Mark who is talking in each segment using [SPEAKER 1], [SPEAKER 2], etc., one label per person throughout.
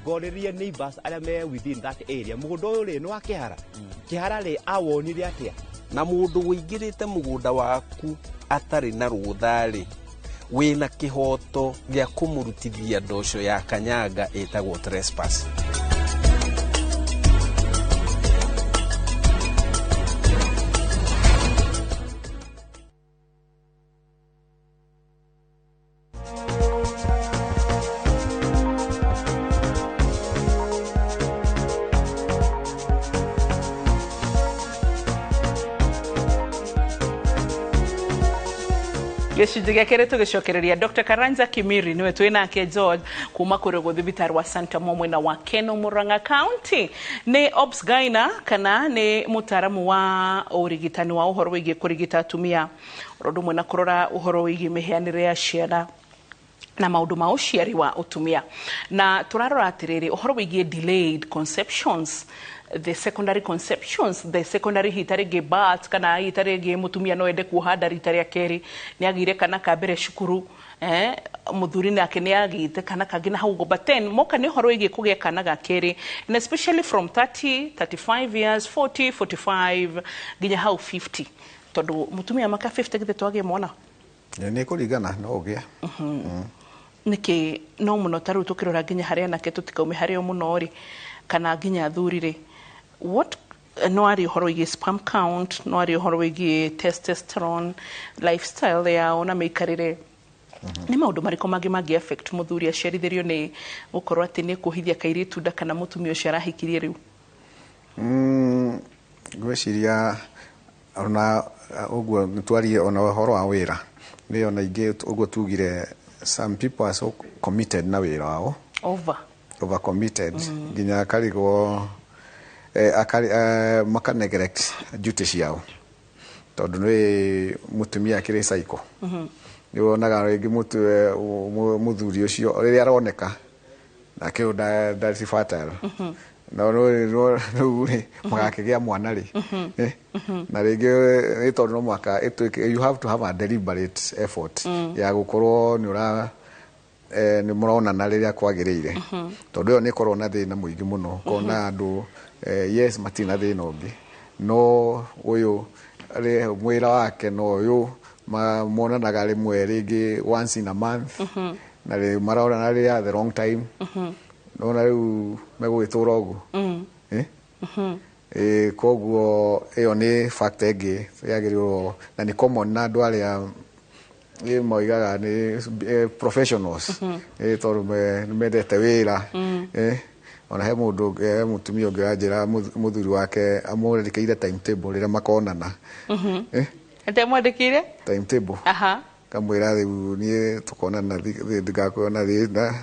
[SPEAKER 1] goreria neighbors ala me within that area mugundo uri no akihara kihara ri awonire atia
[SPEAKER 2] na mundu wingirite mugunda waku atari na ruthari wina kihoto gya kumurutithia ndosho ya kanyaga etagwo trespass.
[SPEAKER 3] Gĩcunjĩ kĩrĩa tũgĩcokereria Dr. Karanja Kimiri niwe twĩ nake George kuma kũrĩ thibitarĩ wa Santa Mwena wa Keno Murang'a County nĩ Ops Gaina kana nĩ mũtaramu wa ũrigitani wa ũhoro wĩgiĩ kũrigita atumia ũndũ ũmwe na kũrora ũhoro wĩgiĩ mĩhianĩre ya ciana na maũndũ ma ũciari wa ũtumia na tũrarora atĩrĩrĩ ũhoro wĩgiĩ delayed conceptions, the secondary conceptions, the secondary hitari ge birth kana hitari ge mutumia no ende kuhanda rita rĩa kerĩ ni agire kana ka mbere cukuru muthuri nake ni agite kana kangina hau go but then moka ni horo igi kugia kana ga kerĩ and especially from 30 35 years 40 45 ginya hau 50 tondu mutumia maka 50 githe twage mona
[SPEAKER 4] ni kuringana no ugia
[SPEAKER 3] niki no muno taru tukirora ginya haria nake tutikaume haria muno ri kana ginya thuri ri what no ari horo wĩgiĩ sperm count no ari horo wĩgiĩ testosterone lifestyle ya ona meikarire ni maũndũ marĩkũ mangĩ affect mũthuri aciarithirio ni gũkorwo atĩ ni kuhithia kairĩtu nda kana mũtumia ũcio arahikirie rĩu
[SPEAKER 4] gwĩciria ona ũguo twarie ona horo wa wĩra nĩ ona ingĩ ũguo tugire some people are so committed na wĩra wao over committed ginya karigwo maka neglect duties yao tondu nĩ mutumia akiri cycle ni wonaga rĩngĩ muthuri ũcio rĩrĩa aroneka nake ndarĩ fertile no rĩu magakĩgĩa mwana rĩ na rĩngĩ nĩ tondu no mwaka you have to have a deliberate effort ya gũkorwo nĩ ũra ni mũronana rĩrĩa kwagĩrĩire tondu ĩyo nĩ korwo na thĩna mũingĩ mũno kona andũ yes matina thĩna ũngĩ no ũyũ mwĩra wake no ũyũ monanaga rĩmwe rĩngĩ once in a month na marorana rĩrĩa the wrong time no na rĩu megũgĩtũra ũguo koguo ĩyo nĩ factor ĩngĩ yagĩrĩirwo na nĩ common na andũ arĩa moigaga ni professionals tondu mendete wĩra ona he mundu mutumia ũngĩ anjĩra muthuri wake amwandĩkĩire timetable rĩrĩa makonana
[SPEAKER 3] ete mwandĩkĩire
[SPEAKER 4] timetable kamwĩra rĩu niĩ tukonana ndigakwona rĩna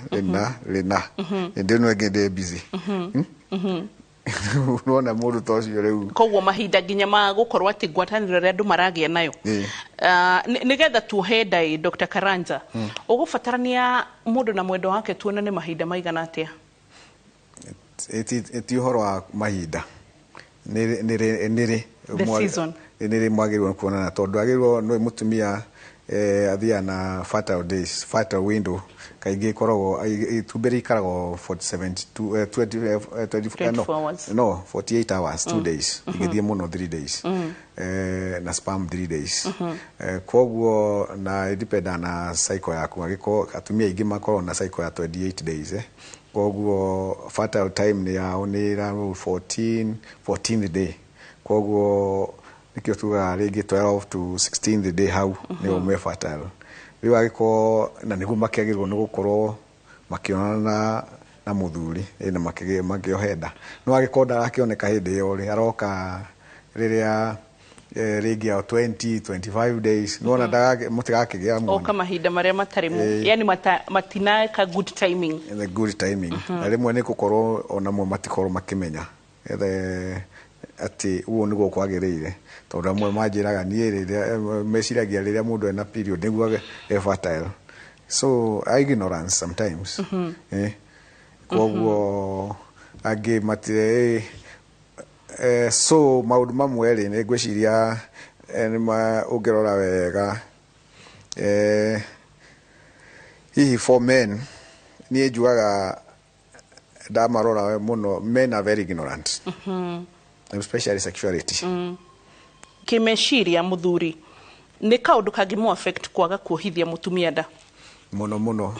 [SPEAKER 4] ndĩ no ngende busy nona mundu tocio rĩu
[SPEAKER 3] koguo mahinda nginya ma gukorwo ati ngwatanĩro rĩa andũ maragĩa nayo nigetha tuhe ndai Dr. Karanja ũgũbatarania mundu na mwendo wake tuonane mahinda maigana atia
[SPEAKER 4] eti horo wa mahinda nĩrĩ mwagĩrĩirwo kuonana tondu agĩrĩirwo no mutumia athia na fertile window kaingĩ koragwo itumbĩrĩ ikaragwo 48 hours 2 days igithie muno 3 days na sperm 3 days koguo na depend na cycle yaku agiko atumia ingĩ makorwo na cycle ya 28 days koguo fertile time ni yao ni 14th day koguo nikio tuga rĩngĩ 12 to 16th day hau ni ume fertile rĩu agiko na nĩguo makĩagĩrĩrwo nĩ gũkorwo makĩonana na muthuri na makĩohenda no agĩkorwo ndarakĩoneka hĩndĩ ĩyo rĩ aroka rĩrĩa rĩngĩ ya 25 days no na mũtigakĩgĩa mwana
[SPEAKER 3] o kama hinda marĩa matarĩ mu yani matinaka good timing
[SPEAKER 4] the good timing na rĩmwe nĩ gũkorwo ona mo matikorwo makĩmenya ati uo nĩguo kwagĩrĩire tondu amwe manjĩraga niĩ rĩrĩa meciragia rĩrĩa mũndũ ena period nĩguo fertile so ignorance sometimes koguo angĩ matire so maũndũ mamwe rĩ nĩ ngwĩciria ũngĩrora wega hihi for men niĩ njuaga ndamarora muno men are very ignorant especially sexuality
[SPEAKER 3] kimeciria muthuri ni kaundu kangimu affect kwaga kuohithia mutumia nda
[SPEAKER 4] muno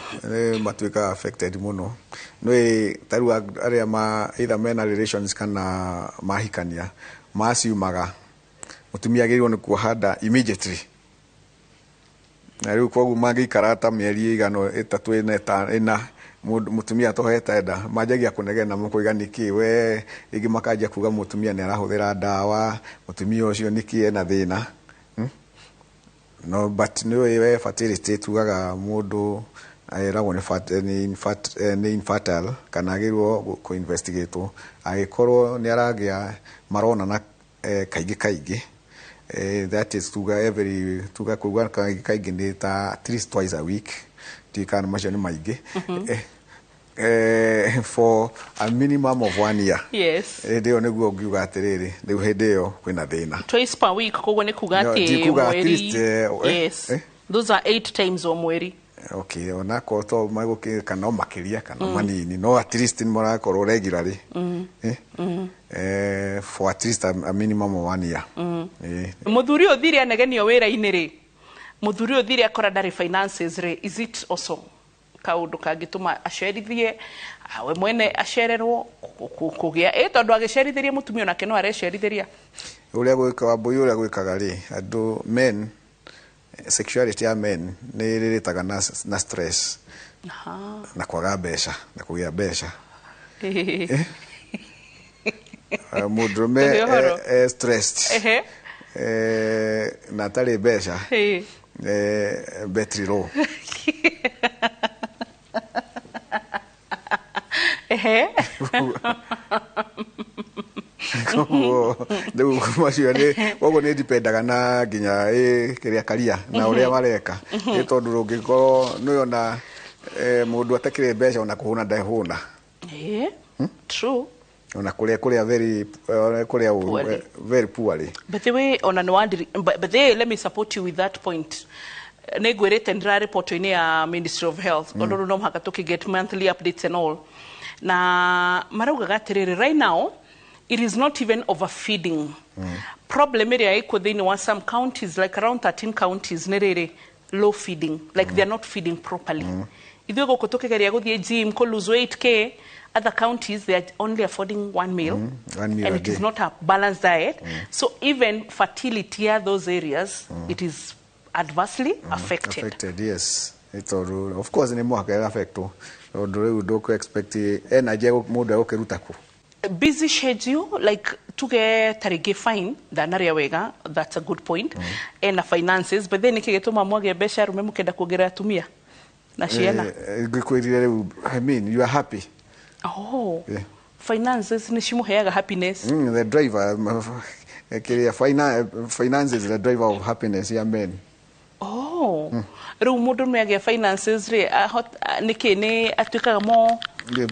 [SPEAKER 4] matuika affected muno no taru aria ma either men relations kana mahikania masiumaga mutumia agirirwo ni kuohanda immediately na riu koguo magikarata mieri igano 3 mutumia toheta nda majagia kunegena mukuiga niki we igi makaja kuga mutumia ni arahuthira ndawa mutumia ucio niki ena thina no but no we fertility tugaga mundu airagwo ni infertile kana agirwo ku investigate agikorwo ni aragia marona na kaigi that is tuga kuga kaigi ni ta at least twice a week tikana machani maigi for a minimum of 1 year.
[SPEAKER 3] Yes.
[SPEAKER 4] Ndio niguo ngiuga atiriri riu hindi iyo kwina thina.
[SPEAKER 3] Twice per week koguo ni kuga ati mweri. Yes. Those are 8 times o mweri.
[SPEAKER 4] Okay, ona ko to maguki kana makiria kana manini no at least ni morakorwo regularly. For at least a minimum of 1 year.
[SPEAKER 3] Muthuri uthiri anegenio wira-ini ri. Muthuri uthiri akora ndari finances ri, is it also kaundu kangituma acerithie we mwene acererwo kugia tondu agicerithirie mutumia onake no arecerithiria
[SPEAKER 4] uria gwika wambui uria gwikaga ri andu men sexuality ya men ni riritaga na stress na kwaga mbeca na kugia mbeca mudrume stressed na tari mbeca battery low Ndio kumasio ni wogo ni dipendaga na ginya kiria karia na uria bareka tondu rungikoro nuyona mundu atakire mbeca ona kuhuna ndahuna
[SPEAKER 3] true
[SPEAKER 4] ona kuria very poorly
[SPEAKER 3] but the way ona no but they let me support you with that point negwerete ndra report ini ya Ministry of Health ondu no mhaka get monthly updates and all na marauga gatiriri right now it is not even overfeeding problem area iko thini wa some counties like around 13 counties nerere low feeding like they are not feeding properly ithuĩ gũkũ tũkĩgeria gũthiĩ gym kũ lose weight ke other counties they are only affording one meal and it is not a balanced diet so even fertility at those areas it is adversely affected.
[SPEAKER 4] Yes, of course ni mwaka affect ndo doko expect energy muda ukiruta ku
[SPEAKER 3] busy schedule like tuge tarige fine danaria wega that's a good point and finances but then ikigituma mwage besha rume mukenda kuongerera atumia na ciana
[SPEAKER 4] gikwirire I mean you are happy
[SPEAKER 3] finances ni cimuheaga happiness
[SPEAKER 4] the driver finances is the driver of happiness ya men
[SPEAKER 3] riu mundu meagia finances ri niki ni atuikaga mo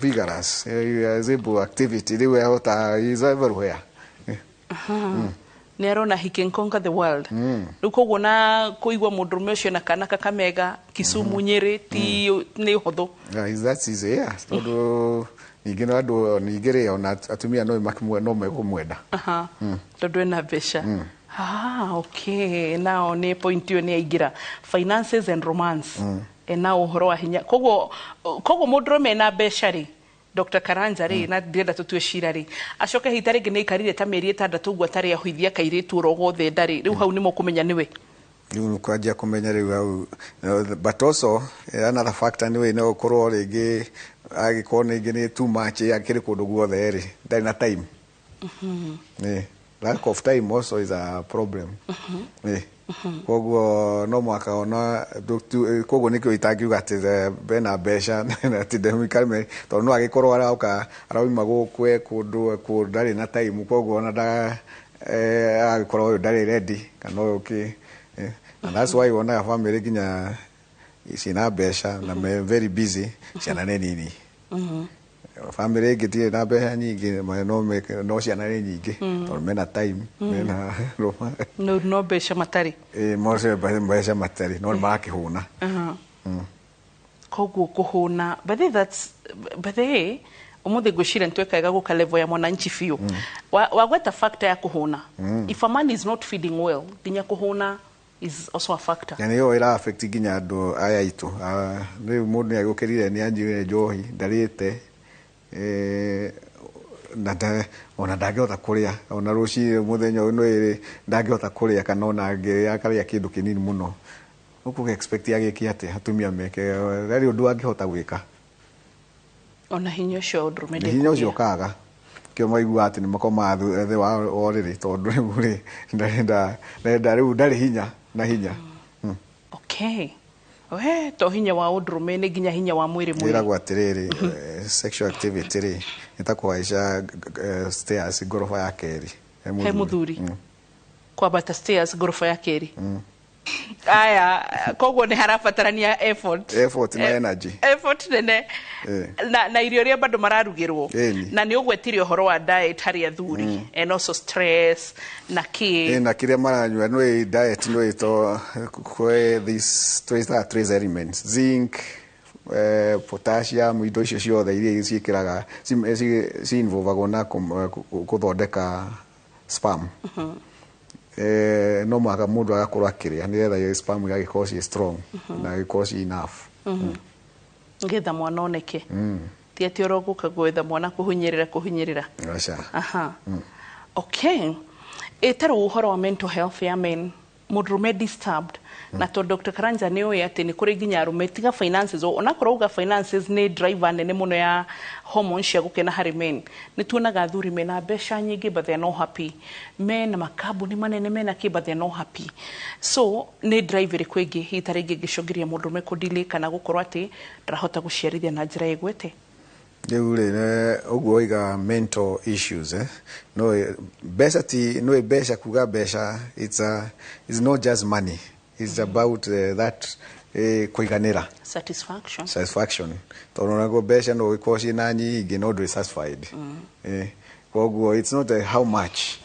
[SPEAKER 4] vigorous able activity riu ahota is everywhere
[SPEAKER 3] ni arona he can conquer the world riu koguo na kuigwa mundu mecio na kana Kakamega Kisumu Nyeri ti ni hotho
[SPEAKER 4] that is tondu ningi no andu ningire ona atumia no makimwe no megumwenda
[SPEAKER 3] tondu ena mbeca okay now ni point yo ni aigira finances and romance na uhoro wa hinya koguo mudrome na mbeca ri Dr. Karanja ri na ndirenda tutue cira ri acoke hitari ngi ni ikarire ta meri 6 gwa tari ahuithia kairitu rogothe ndari riu hau ni mo kumenya niwe
[SPEAKER 4] riu kwajia kumenya riu au but also another factor niwe no korwo ringi agikone ngi ni too much akiri kundu guothe ri ndari na time lack of time also is a problem koguo no mwaka ona koguo nikio itakiuga ati bena besha ati demikame to no agikorwo arauka arauma gukwe kundu ndari na time koguo ona da agikorwo ndari ready kana okay and that's why ona family ginya isina besha na very busy ciana nini family gitire na beha nyingi no ciana ni nyingi to mena time mena
[SPEAKER 3] no besha matari
[SPEAKER 4] mo se besha matari no makihuna
[SPEAKER 3] koguo kuhuna but that's umuthi gwicire ntwekaga guka level ya mwananchi fiu wagweta factor ya kuhuna if a man is not feeding well ginya kuhuna is also a factor.
[SPEAKER 4] Yani yo ira affect ginya andu aya itu riu mundu ni agukirire ni anjire njohi ndarite na ona ndangihota kuria ona rucire muthenya uno iri ndangihota kuria kana ona ngiria karia kindu kinini muno uku expect agiki ate atumia meke rari undu angihota gwika
[SPEAKER 3] ona hinya cio ndrumende
[SPEAKER 4] hinya ucio kaga kio maigua ati ni makoma the wa oriri tondu ri nda riu ndari hinya na hinya
[SPEAKER 3] okay we to hinya wa ndrumende ginya hinya wa mwiri mwiri
[SPEAKER 4] iragwa atiriri sexual activity ri itakuaisha stairs gorofa ya keri
[SPEAKER 3] he muthuri kwambata stairs gorofa ya keri aya koguo ni harabatarania effort
[SPEAKER 4] na energy
[SPEAKER 3] effort nene na irio ria bado mararugirwo na ni ugwetirio horo wa diet hari athuri and also stress na
[SPEAKER 4] na kiria maranywa no diet no ito this trace elements zinc potassium indo icio ciothe iria ciikiraga ci involve na kuthondeka sperm no mwaka mundu agakorwo akiria ni getha yo sperm igagikorwo ci strong na igagikorwo ci enough
[SPEAKER 3] ngetha mwana oneke ti ati oroguka gwetha mwana kuhinyirira aha okay etaru uhoro wa mental health ya men mudrume disturbed na to Dr. Karanja ni oya ati ni kuri ginya arume tiga finances ona kuruga finances ni driver nene muno ya hormones cia gukena hari men ni tuonaga athuri mena besha nyingi but they are not happy men makambuni manene mena ki but they are not happy so ni driver kwegi hitare gicungiria mudrume kudili kana gukorwa ati ndarahota guciarithia na njira igwete
[SPEAKER 4] Deure uguo iga mental issues no besha kuga besha it's not just money. It's about that kuiganira satisfaction tonona go besha no ikoshi nani igino do satisfied koguo it's not how much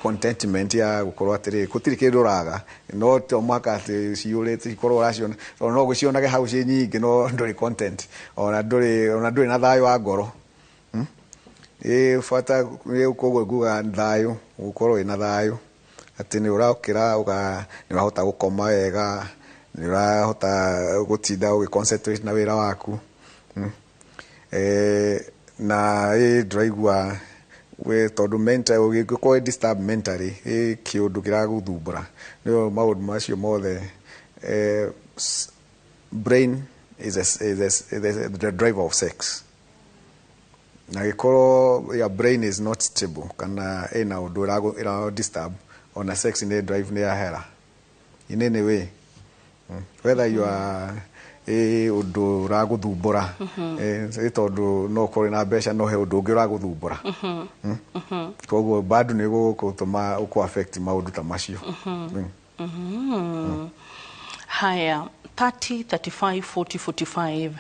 [SPEAKER 4] contentment ya gukorwa atiri kutiri kindu raga no to mwaka ati ciurite ikorwo racio no gucionage hau ci nyingi no nduri content ona nduri na thayo wa ngoro fata koguo guga thayo gukorwo ina thayo ati ni urakira ni urahota gukoma wega ni urahota gutinda ugiconcentrate na wira waku na draigua we tondu mental ugiko disturb mentally kiundu kiraguthumbura no maundu macio mothe brain is the driver of sex na gikoro your brain is not stable kana ina undu ira disturb on a sex in the drive near hera in any way whether you are undu raguthumbura tondu no kuri na besha no he undu ungi raguthumbura koguo bado ni gutuma uko affect maundu ta macio
[SPEAKER 3] haya 30 35 40 45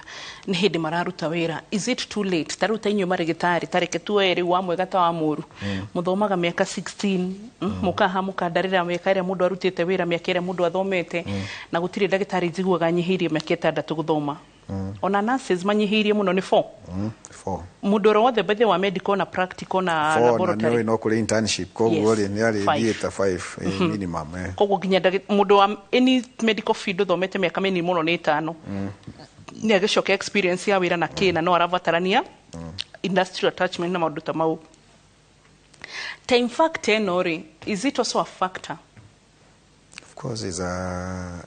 [SPEAKER 3] ni hindi mararuta wira is it too late taruta inyo marigitari tareke tueri wa mwega ta wa muru muthomaga miaka 16 mukaha mukandarira miaka ira mundu arutite wira miaka ira mundu athomete na gutiri ndagitari njiguaga nyihirie miaka 6 guthoma ona nurses manyihirie muno ni 4 mundu rothe bethe wa medical na practical na laboratory
[SPEAKER 4] no kuri internship koguo ni ari dieta 5 minimum
[SPEAKER 3] koguo ginya mundu wa any medical field thomete miaka minini muno ni 5 ni agicoka experience ya wira na kina no arabatarania industrial attachment na maundu ta mau time factor nori is it also a factor?
[SPEAKER 4] Of course is a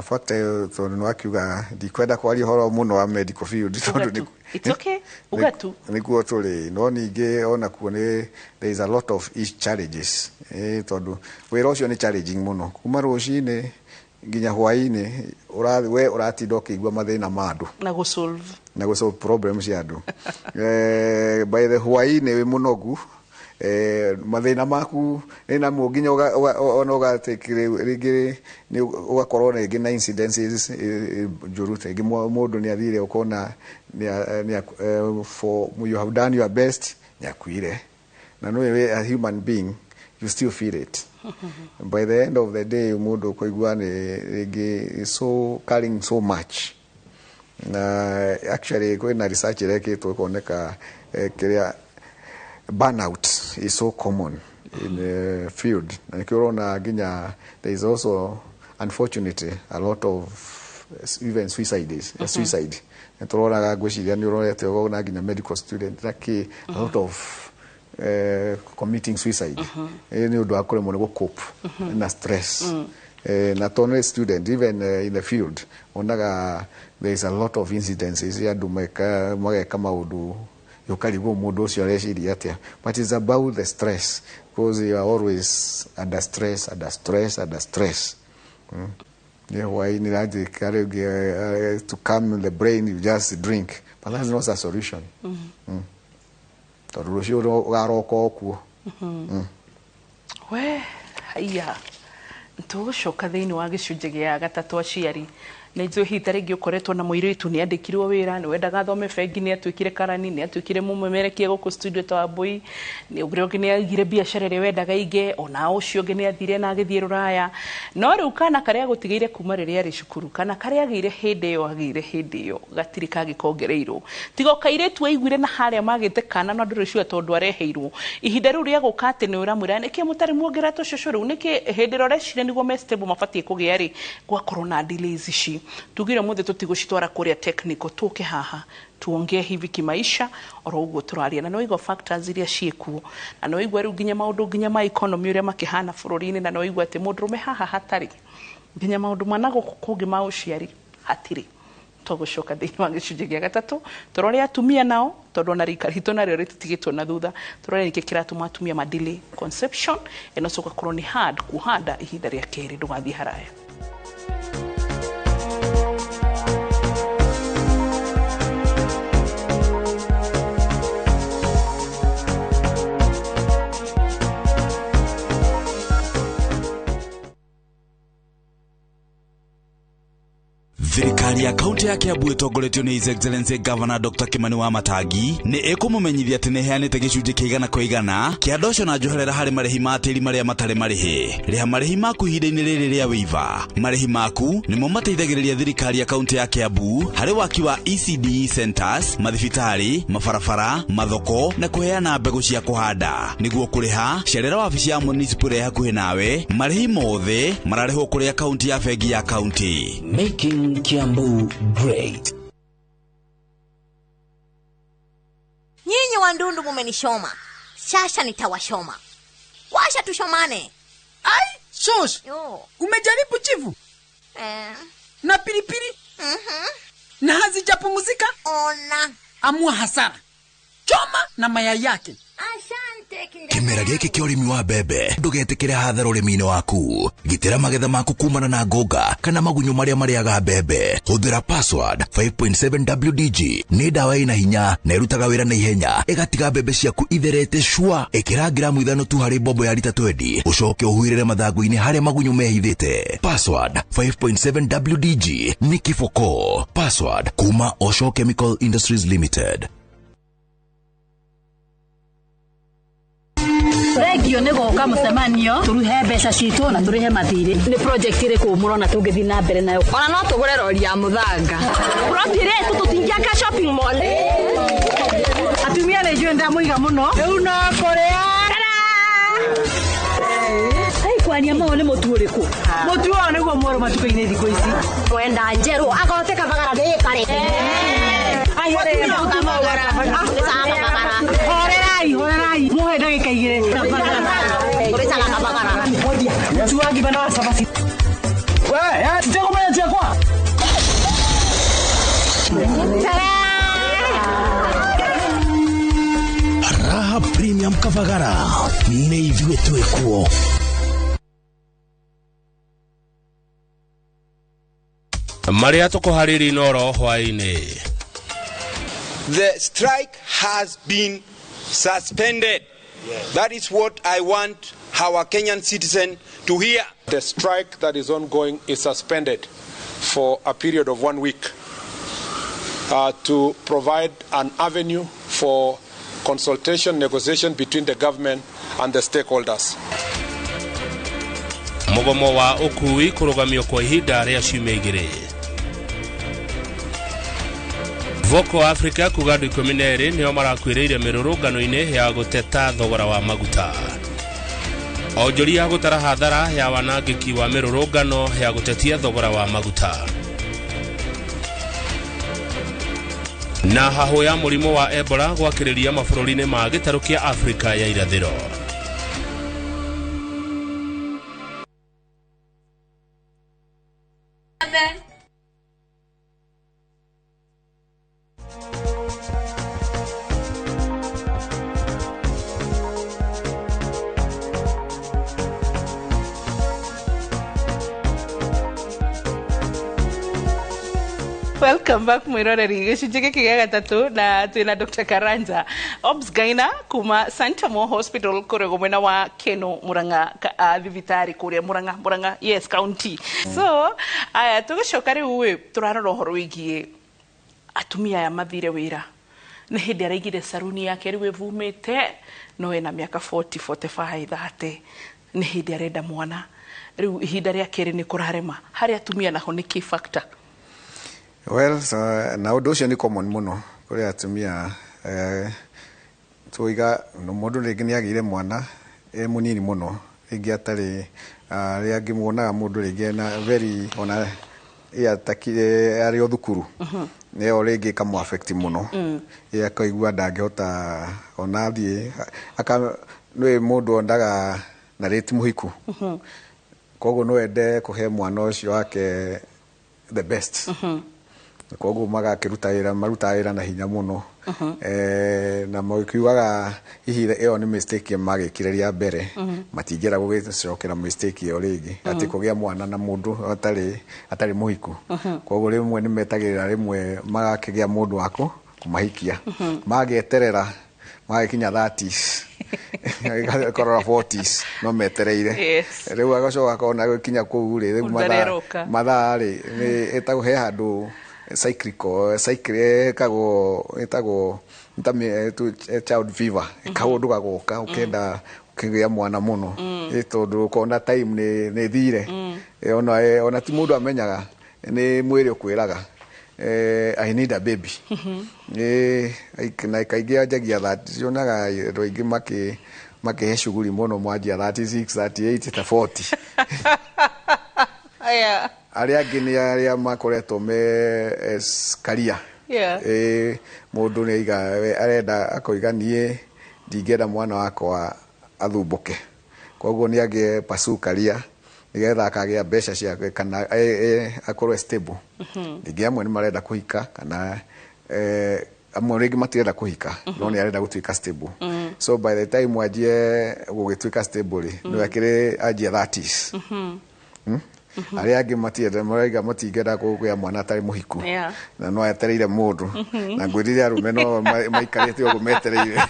[SPEAKER 4] factor to no akiuga dikwenda kwali horo muno wa medical field tondu
[SPEAKER 3] it's okay ugatu
[SPEAKER 4] nikuo tuli no ninge ona kuone there is a lot of challenges tondu wira ucio ni challenging muno kuma rucine nginya hwaini uratinda ukigua mathina mandu
[SPEAKER 3] na go solve
[SPEAKER 4] problems ya andu by the hwaini we munogu mathina maku ina muginya ona ugatekire ringi ni ugakorwo ringi na incidences njurute ringi mundu ni athire ukona ni for you have done your best ni akuire na no we a human being you still feel it by the end of the day mundu koigua ni ringi so carrying so much Actually kwina research ireketwo kuoneka kiria burnout is so common in the field. Na kiona ginya there is also unfortunately a lot of even suicide. Ntorora gwiciria ni urorete na ginya medical student like a lot of committing suicide. Ni undu akore mo go cope na stress. Not only student, even in the field, onaga there is a lot of incidences here do mageka maudu yokarigo mundu ucio areciria atia, but it's about the stress because you are always under stress. Yeah, why you need to calm the brain, you just drink, but that's not a solution.
[SPEAKER 3] We haya tugucoka thiini wa gicunje gia gatatu aciari na izo hita ringi ukoretwo na muiritu ni andikirwo wira ni wendaga thome bengi ni atwikire karani ni atwikire mumemerekie guku studio to Abui ni ugire ngi ni agire biashara ri wendaga ige ona ucio ngi ni athire na agithie ruraya no riu kana karia gutigeire kuma riri ari cukuru kana karia agire hindi yo gatiri kagikongereirwo tigo kairetu aiguire na haria magite kana no nduri cio tondu areheirwo ihinda riu ria gukate ni uramwira niki mutari muongera to cocoro riu niki hindi roreshire niguo me stable mabatie kugia ri gwakorwo na delays ici tugire muthe tutigucitwara kuria technical tuke haha tuongee hivi kimaisha oro uguo turaria na no igo factors iria ciekuo na no igwa riu ginya maundu ginya ma economy uria makihana bururi-ini na no igwa ati mundurume haha hatari ginya maundu manago kungi ma uciari hatiri tugucoka thiini wa gicunje gia gatatu turore atumia nao tondu na rika rito nario rititigitwo na thutha turore niki kiratuma atumia ma delay conception eno soka korwo ni hard kuhanda ihinda ria keri ndugathie haraya.
[SPEAKER 5] Thirikari ya kaunti ya Kiambu itongoretio ni His Excellency Governor Dr. Kimani Wamatangi ni ikumumenyithia ati ni heanite gicunje kiigana kwa igana kia ndoco na njoherera hari marihi ma tiri maria matare marihi riha marihi maku ihinda-ini riri ria wiva marihi maku nimo mateithagiriria thirikari ya kaunti ya Kiambu hari waki wa ECD centers mathibitari mabarabara mathoko na kuheana mbegu cia kuhanda niguo kuriha cerera wabici ya municipal ya hakuhi nawe marihi mothe mararihwo kuria kaunti ya bengi ya kaunti
[SPEAKER 6] making Kiambu great.
[SPEAKER 7] Nyinyi wandundu mumenishoma. Sasa nitawashoma. Washa tushomane.
[SPEAKER 8] Ai, shosh. Umejaribu chivu? Na pilipili? Na hazijapumzika?
[SPEAKER 7] Ona.
[SPEAKER 8] Amua hasara. Choma na mayai yake.
[SPEAKER 6] Kimera giki kia urimi wa mbembe ndugetikire hathara urimi-ini waku gitira magetha maku kumana na ngonga kana magunyo maria mariaga mbembe huthira password 5.7 WDG ni dawa ina hinya na irutaga wira na ihenya igatiga mbembe ciaku itherete shwa ikira gramu 5 tu hari bobo ya lita 20 ucoke uhuirire mathangu-ini haria magunyo mehithite password 5.7 WDG ni kifoko password kuma Osho Chemical Industries Limited.
[SPEAKER 9] Regio negoka mucemanio turuhe mbeca citu na turihe mathiri ni project ire ku murona tungithi na mbere nayo ona no tugure rori ya muthanga rotire tutingiaka shopping mall atumia lejo nda muiga muno riu no korea ai kwani ama ole moturiku motuo neguo moro matukaine thiko ici wenda njeru agoteka bagara de kare ai ore mutuma wara horerai muhe ndagika igire urecaga kabagara tuangi bana sabasi we tuteko maya chakwa
[SPEAKER 6] Raha Premium Kavagara ni ithuĩ twĩkuo.
[SPEAKER 10] Maria tukuhariri noro hwaini.
[SPEAKER 11] The strike has been suspended. Yes. That is what I want our Kenyan citizen to hear.
[SPEAKER 12] The strike that is ongoing is suspended for a period of 1 week to provide an avenue for consultation, negotiation between the government and the stakeholders.
[SPEAKER 10] Mugomo wa ukui kurugamio kwa ihinda ria ciumia igiri. Voco Africa kuga andu 12 nio marakwiriire mirurungano-ini ya guteta thogora wa maguta. Onjoria gutara hathara ya wanangiki wa mirurungano ya gutetia thogora wa maguta. Na haho ya murimo wa Ebola gwakiriria mabũrũri-inĩ ma gĩtarũ kĩa Afrika ya irathĩro.
[SPEAKER 3] Welcome back mwiroreri gicunjĩ gĩkĩ gĩa gatatũ na twĩna Dr. Karanja Obs Gaina kuma Santa Mo Hospital kũrĩa mwena wa Keno Murang'a thibitarĩ kũrĩa Murang'a yes county. So aya tũgĩcoka rĩu tũrarora ũhoro wĩgiĩ atumia aya mathire wĩra nĩ hĩndĩ araigire saruni yake rĩu ĩvumĩte no ena mĩaka 40 45 30 nĩ hĩndĩ arenda mwana rĩu ihinda rĩa kerĩ nĩ kũrarema harĩ atumia naho nĩ key factor.
[SPEAKER 4] Well, so, na ũndũ ũcio nĩ common mũno kũrĩ atumia tũiga mũndũ rĩngĩ nĩ agĩire mwana mũnini mũno rĩngĩ atarĩ rĩngĩ angĩmuonaga mũndũ rĩngĩ na very ona atakire arĩ o thukuru nĩyo rĩngĩ kamu affect mũno akaigua ndangĩhota ona athiĩ nĩ mũndũ ondaga na rĩti mũhiku koguo no ende kũhe mwana ũcio wake the best. Koguo marutaira na hinya muno na makiugaga ihinda ĩyo nĩ mistake magĩkire rĩa mbere matingĩra gũgĩcokera mistake ĩyo rĩngĩ atĩ kũgĩa mwana na mũndũ atarĩ mũhiku. Koguo rĩmwe nĩ metagĩrĩra rĩmwe magakĩgĩa mũndũ wako kũmahikia magĩeterera magĩkinya 30s korora 40s no metereire rĩu agacoka akona gũkinya kũu rĩu mathaa rĩ etagũhe handũ cycle kago child fever kaundu gagoka ukenda ukigĩa mwana muno tondu ukona time nĩ thire ona ti mundu amenyaga nĩ mwĩrĩ ukwĩraga I need a baby na kaingĩ anjagia that cionaga rũingĩ makĩhe shughuli muno mwanjia 36 38 40
[SPEAKER 3] aya
[SPEAKER 4] arĩa angĩ nĩ arĩa makoretwo me career mũndũ nĩ arenda akoiga niĩ ndingĩenda mwana wakwa athumbuke koguo nĩ agĩe pursue career nĩgetha akagĩa mbeca ciake kana akorwo stable. Ningĩ amwe nĩ marenda kũhika kana amwe rĩngĩ matirenda kũhika no nĩ arenda gũtuĩka stable. So by the time wanjie gũgĩtuĩka stable nĩ akĩrĩ anjia 30s. Arĩa angĩ matingĩenda kũgĩa mwana atarĩ mũhiku na no etereire mũndũ na ngwĩrire arũme no maikarĩte ũguo metereire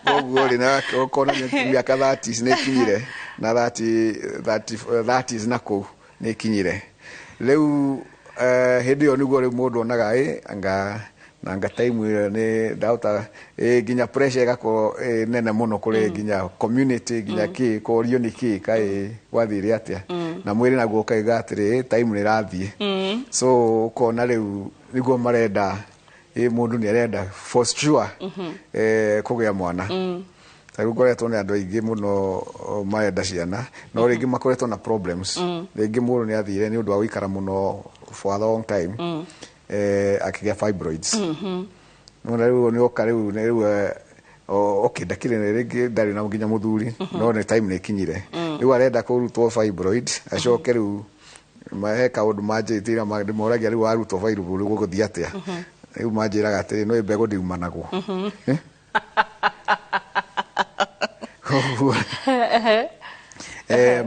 [SPEAKER 4] koguo rĩ na ũkona mĩaka 30s nĩ kinyire na 30s na kũu nĩ kinyire rĩu hĩndĩ ĩyo nĩguo rĩu mũndũ onaga anga time ĩyo nĩ ndauta nginya pressure ĩgakorwo nene mũno kũrĩ nginya community nginya kĩ kũrio nĩ kĩ kaĩ wathire atĩa na mwĩrĩ naguo ũkaiga atĩrĩ time nĩ rathiĩ so ũkona rĩu nĩguo marenda mũndũ nĩ arenda for sure kũgĩa mwana. Rĩu ngoretwo nĩ andũ aingĩ mũno marenda ciana no rĩngĩ makoretwo na problems rĩngĩ mũndũ nĩ athire nĩ ũndũ wa gũikara mũno for a long time akĩgĩa fibroids rĩu nĩ oka rĩu okay ndakire rĩngĩ ndarĩ na nginya mũthuri no nĩ time nĩ kinyire rĩu arenda kũrutwo fibroid acoke rĩu mahe kaũndũ manjĩtĩra ndĩmoragia rĩu arutwo fibroid rĩu gũgũthiĩ atĩa rĩu manjĩraga atĩrĩ no mbegũ ndiuma naguo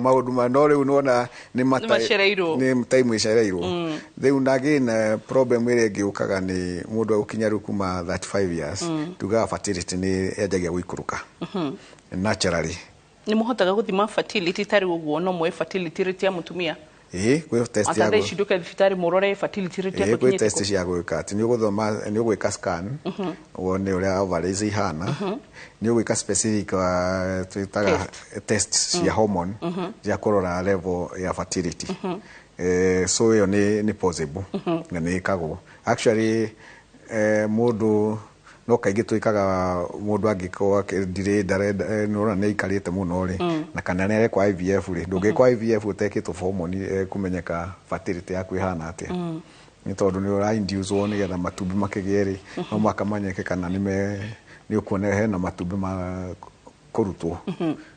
[SPEAKER 4] maũndũ no rĩu nona nĩ time ĩcereirwo rĩu na again problem ĩrĩa ĩngĩũkaga nĩ mũndũ agũkinya rĩu kuma 35 years tugaga fertility nĩ yanjagia gũikũrũka naturally.
[SPEAKER 3] Nĩ mũhotaga gũthima fertility tarĩ ũguo no mũe fertility rate ya mũtumia
[SPEAKER 4] kwĩ test ya
[SPEAKER 3] atha icinduke thibitarĩ mũrore fertility rate yako
[SPEAKER 4] kwĩ test cia gwĩka atĩ nĩ ũgũthoma nĩ ũgwĩka scan wone ũrĩa ovaries ihana nĩ ũgwĩka specific twĩtaga test cia hormone cia kũrora level ya fertility so yo ni possible na ni kago actually mundu no kaige twikaga mundu angiko dire dare no na ikarite muno ri na kana nere kwa IVF ri nduge kwa IVF utekitwo hormone kumenyeka fertility yaku ihana atia ni tondu ni ura induce one getha matumbi makigeri no makamanyeke kana ni ukuone hena matumbi ma kurutwo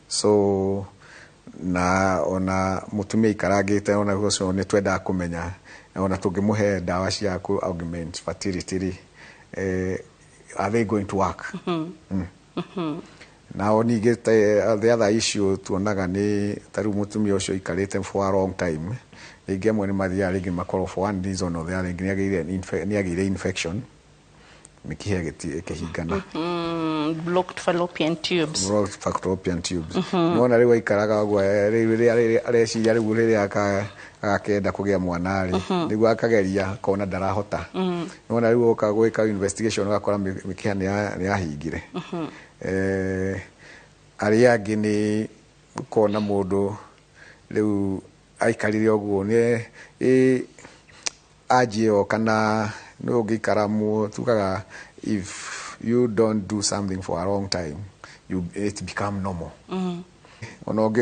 [SPEAKER 4] so na ona mutumia ikaragite ona goso ni twenda kumenya ona tungimuhe dawa cia ku augment fertility are they going to work now ni get the other issue tuonaga ni taru mutumia ucio ikarite for a long time igemwe ni mathia ringi makoro for one reason or the other ni agire infection mikihe gikihingana
[SPEAKER 3] blocked fallopian tubes
[SPEAKER 4] nona riwa ikaraga gwa riria areciria riu riria akenda kugia mwana ri niguo akageria kona darahota nona riu ukagwika investigation ugakora mikiha ni yahingire ari angi ni kona mundu riu aikarire oguo ni ajio kana no gikaramu tukaga if you don't do something for a long time it become normal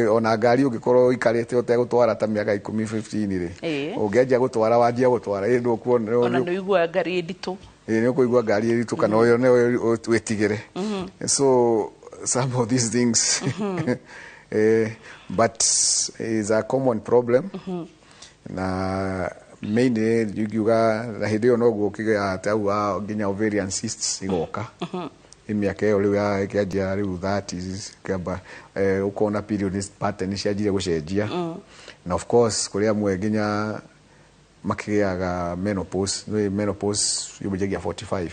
[SPEAKER 4] ona ngari ungikoro ikarite utegutwara ta miaka 10-15 ri ungeja gutwara wanjia gutwara ndu kuona
[SPEAKER 3] ona no igua ngari nditu
[SPEAKER 4] ni kuigua ngari nditu kana uyo ne wetigire so some of these things but is a common problem na mainly yuga la hidio no gukiga tawa ginya ovarian cysts igoka imiaka yo riu ya kiajia riu 30s kaba ukona period pattern ciajire gucenjia na of course kuria mwe ginya makiaga menopause yubujagia 45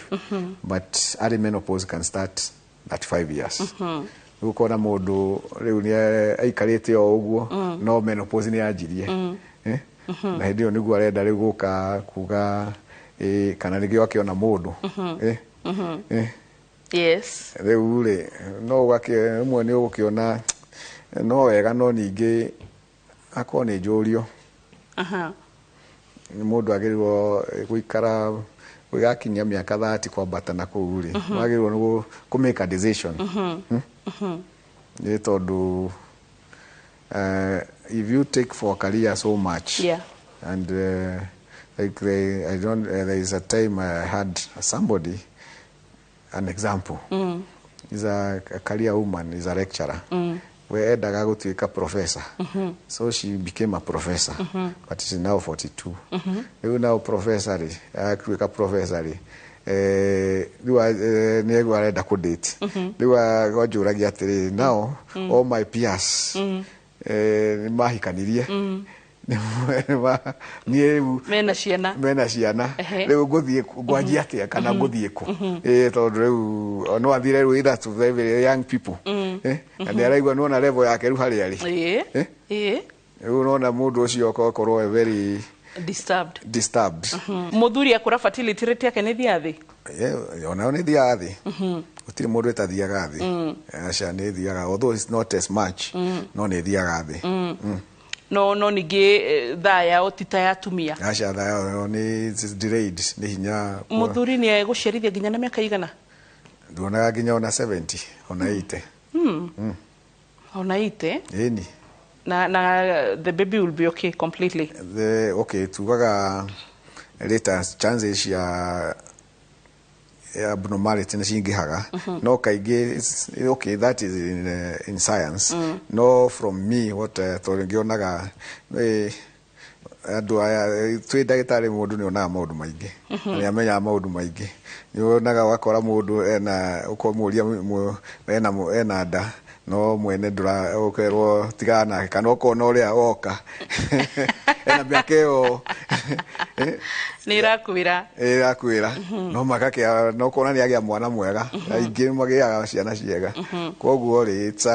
[SPEAKER 4] but early menopause can start at 5 years ukona mundu riu ni aikarite o uguo no menopause ni yajirie na hidio niguo arenda riu guka kuga kana nigio akiona mundu
[SPEAKER 3] yes
[SPEAKER 4] riu ri no gake mwe ni ugukiona no wega no ningi akone njurio mundu agirirwo guikara gugakinya miaka 30 kwambata na kuu ri wagirirwo ni ku make a decision ni tondu if you take for a career so much and like there is a time I had somebody an example is a career woman, is a lecturer we endaga gutuika professor so she became a professor but she's now 42 you now professor akuika professor niwa arenda ku date niwa gojuragia atiri now all my peers mahikanirie
[SPEAKER 3] mena
[SPEAKER 4] ciana riu nguthie ngwanjia atia kana nguthie ku tondu riu no athire riu either to very young people na ni araigua nona level yake riu hari ari riu nona mundu ucio okorwo very disturbed
[SPEAKER 3] muthuri akura fertility rate yake ni thiathi
[SPEAKER 4] ona ni thiathi utiri mundu etathiaga thi acha ni thiaga although it's not as much no ni thiaga thi
[SPEAKER 3] no ningi thaya otita ya tumia
[SPEAKER 4] acha thaya ni delayed ni hinya
[SPEAKER 3] muthuri ni egucerithia ginya na miaka igana
[SPEAKER 4] nduonaga ginya ona 70 ona 80
[SPEAKER 3] ona 80
[SPEAKER 4] eni
[SPEAKER 3] na the baby will be okay completely
[SPEAKER 4] okay tugaga later chances ya abnormality nacingihaga no kaige okay that is in science no from me what ngionaga andu aya twi ndagitari mundu ni onaga maundu maingi ni amenya maundu maingi ni onaga wakora mundu ena ukomuria ena nda no mwene ndura ukerwo tigana kana ukona uria oka ena biakeo
[SPEAKER 3] ni rakwira
[SPEAKER 4] no makake no kona ni agia mwana mwega aingi magiaga ciana ciega koguo ri it's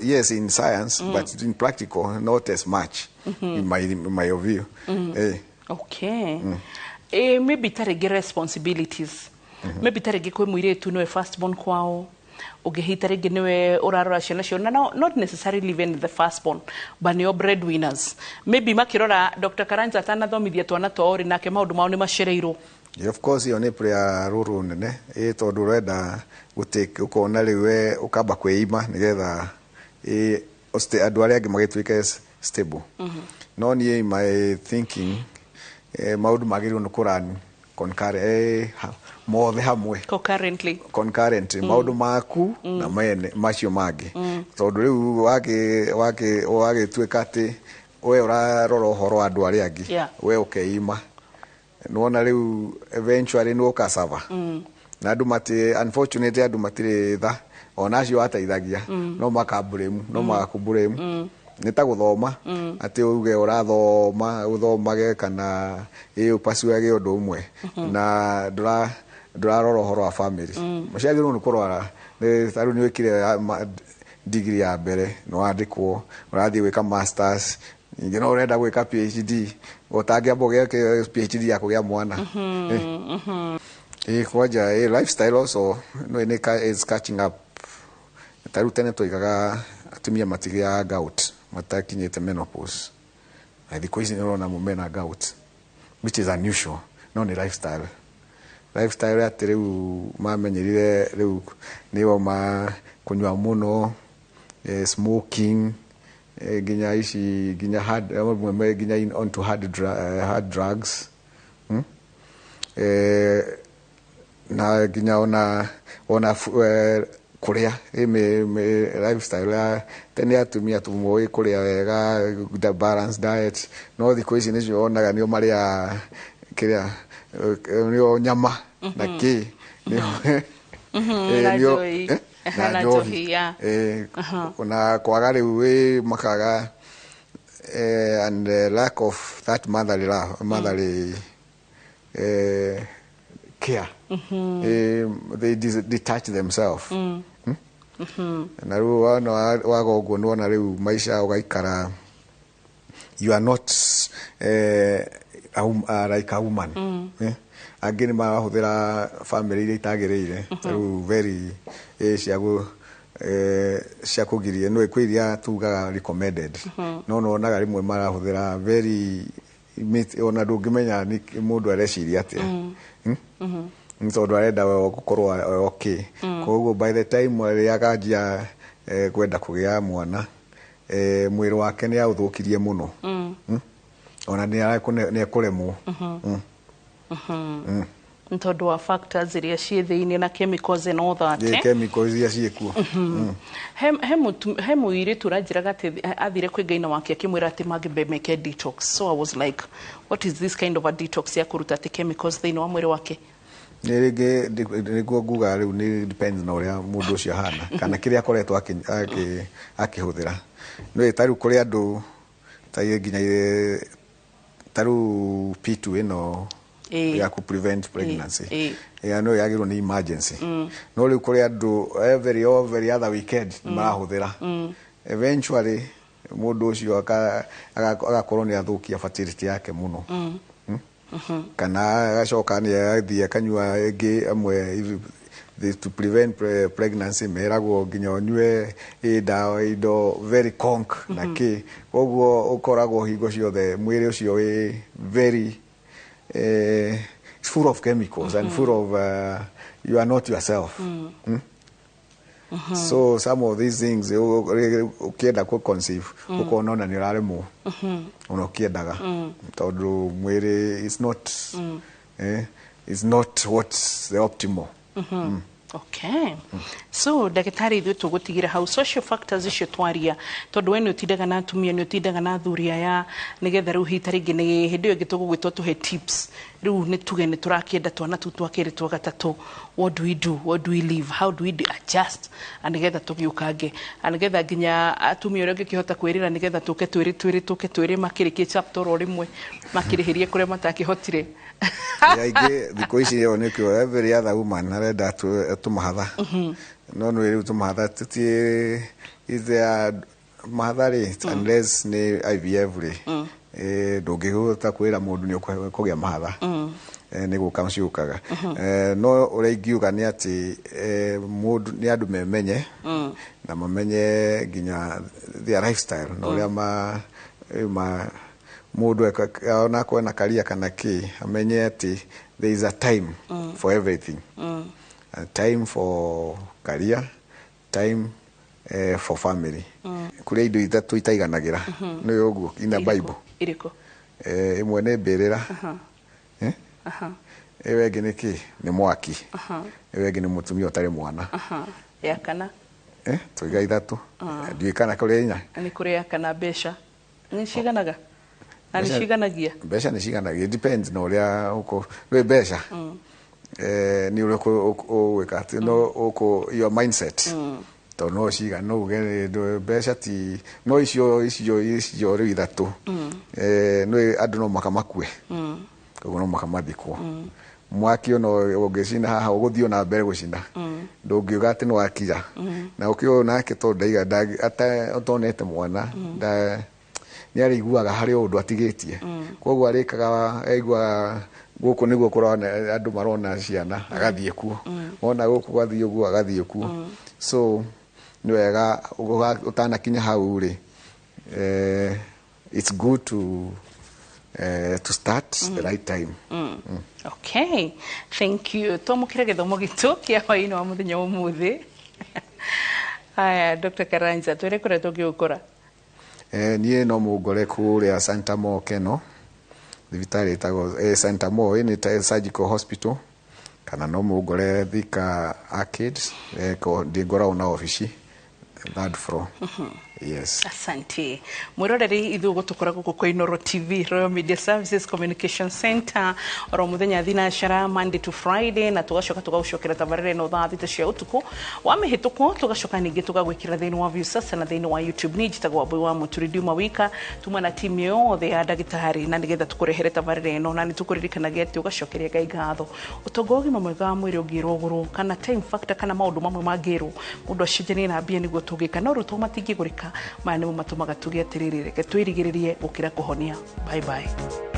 [SPEAKER 4] yes in science but in practical not as much in my view
[SPEAKER 3] okay maybe tarege responsibilities maybe tarege kwe muiretu no first born kwao ugihita ringi niwe urarora ciana cio na not necessarily even the firstborn but no breadwinners maybe makirora Dr. Karanja atanathomithia twana twao ri nake maundu mao ni macereirwo.
[SPEAKER 4] Of course yo ne prayer ruru nene tondu renda gutake ukona riwe ukamba kweima nigetha oste andu aria angi magituika stable. No nie my thinking maundu magirirwo ni kurani concurrent mothe hamwe concurrently maundu maku na mene macio magi tondu riu wage tuika ati we urarora uhoro andu aria angi we ukeima nuona riu eventually no kasava na andu mati unfortunately andu matire tha onacio ateithagia no makaburemu no makaburemu nita guthoma ati uge urathoma uthomage kana upasuage undu umwe na ndurarora uhoro wa family muciagirwo ni kurora taru ni wikire degree ya mbere no andikwo urathie gwika masters ningi no urenda gwika PhD otangia boge PhD ya kugia mwana kwaja lifestyle also no is catching up taru tene toigaga atumia matigia gout matakinyete menopause I think is no na mumena gout which is unusual no ni lifestyle ya teriu mamenyerire riu niwo ma kunywa muno smoking ginya hard ginya onto hard drugs na ginya ona kuria lifestyle ya tene atumia tumoi kuria wega the balanced diet no thiko ici nicio onaga nio maria kiria nio nyama na ki
[SPEAKER 3] na johi
[SPEAKER 4] kuna kwaga riu makaga and lack of that motherly care they detach themselves na riu wago guo nuona riu maisha ugaikara you are not like a woman angini mahuthira family ile itagirire riu very ciakugirie no ikwiria tugaga recommended no naga rimwe marahuthira very ona ndungimenya ni mundu areciria atia tondu arenda gukorwo okay koguo by the time riaganjia kwenda kugia mwana mwiri wake ni authukirie muno ona ni akuremwo
[SPEAKER 3] ntondu wa factors iria cie thiini na chemicals and all that
[SPEAKER 4] chemicals iria ciekuo
[SPEAKER 3] he muiritu ranjiraga ati athire kwi Ngaina wake akimwira ati magimbe make detox so I was like what is this kind of a detox ya kuruta ati chemicals thiini wa mwiri wake
[SPEAKER 4] niguo nguga riu ni depends na uria mundu ucio hana kana kiria akoretwo akihuthira no taru kuri andu tai nginya taru P2 ino ya ku prevent pregnancy no yagirwo ni emergency no riu kuri andu every other weekend marahuthira eventually mundu ucio agakorwo ni athukia fertility yake muno kana agacoka ni athie kanyua ingi amwe to prevent pregnancy meragwo nginya onywe dawa indo very conk na ki koguo ukoragwo hingo ciothe mwiri ucio we very full of chemicals and full of you are not yourself so some of these things ukienda ku conceive ukonona ni raremo unokiendaga tondu mwiri is not what's the optimal
[SPEAKER 3] okay so ndagitari ithu tugutigira how social factors icio twaria tondu we ni utindaga na atumia ni utindaga na thuria ya nigetha riu hitaringi ni hindi yo gitugugwitwo tuhe tips riu ni tuge ni turakienda twana tu twakiritwo gatatu what do we live how do we adjust anigetha tugiukange anigetha nginya atumia uria ngikihota kwirira nigetha tuke twiri makirikie chapter o rimwe makirihirie kuria matakihotire
[SPEAKER 4] yaige thiko ici yo ni kyo every other woman arenda tumahatha no no riu tumahatha tutie is there mahathari unless ni IVF ri ndungihota kwira mundu ni kugia mahatha nä gå ka ciåkaga no å rä a ingiuga nä atä nä andå memenye na mamenye nginya their lifestyle na å rä a må ndå ona kwena karia kana kä amenye atä there is a time for everything. A time for career, time for family. Kuri indo itatu itaiganagĩra nĩ ũguo ina Bible.
[SPEAKER 3] Iriko.
[SPEAKER 4] Imwe nĩ mbĩrĩra. Ewe ĩngĩ nĩ kĩ? Nĩ mwaki. Ewe ĩngĩ nĩ mũtumia ũtarĩ mwana.
[SPEAKER 3] Ya kana.
[SPEAKER 4] Tũiga ithatũ. Ndiũĩ kana kũrĩ inya.
[SPEAKER 3] Nĩ kũrĩ ya kana mbeca. Nĩ ciganaga. Na nĩ ciganagia.
[SPEAKER 4] Mbeca nĩ ciganagia. Depends na ũrĩa uko we mbeca. Ni ule ko weka no your mindset to no shiga no ge do besha ti no icio ri ithatu no andu no makamakue koguo no makamathikwo mwaki ono ugicina haha uguthio na mbere gucina ndungiuga ati no akira na ukio nake to ndaiga ata utonete mwana nda ni ariguaga hari undu atigitie koguo arikaga aigua guku niguo kurona andu marona ciana agathie kuo wona guku gathie uguo agathie kuo so ni wega utanakinya hau ri it's good to start the right time.
[SPEAKER 3] Okay, thank you. Tomukire githomo gitu kia hwaini wa muthenya umuthi. Haya, Dr. Karanja twere kure tugiukura.
[SPEAKER 4] Nie no mugore kuria Santa Mo Keno thibitari itago Santa Mo ni surgical hospital kana no mugore Thika Arcades ko ndingora una office third floor. Yes.
[SPEAKER 3] Asante. Mwiroreri ithu gutukora guku kwa Inoro TV, Royal Media Services Communication Center, oro muthenya thinacara Monday to Friday, na tugacoka tugaucokera tabarire no thaa thita cia utuku wa mihituko tugacoka ningi tugagwikira thiini wa view sasa na thiini wa YouTube ni jitagwa Boy wa Muturidio Mawika tuma na timu yothe ya ndagitari na nigetha tukurehere tabarire no na nitukuririkanagia ati ugacokeria Ngai ngatho utongogi mamwega mwiri ungirwo guru kana time factor kana maundu mamwe mangirwo mundu acinjanie na mbia niguo tugika no ruto matingigurika maya nimo matumaga tuge atiriri reke twirigiririe gukira kuhonia. Bye bye.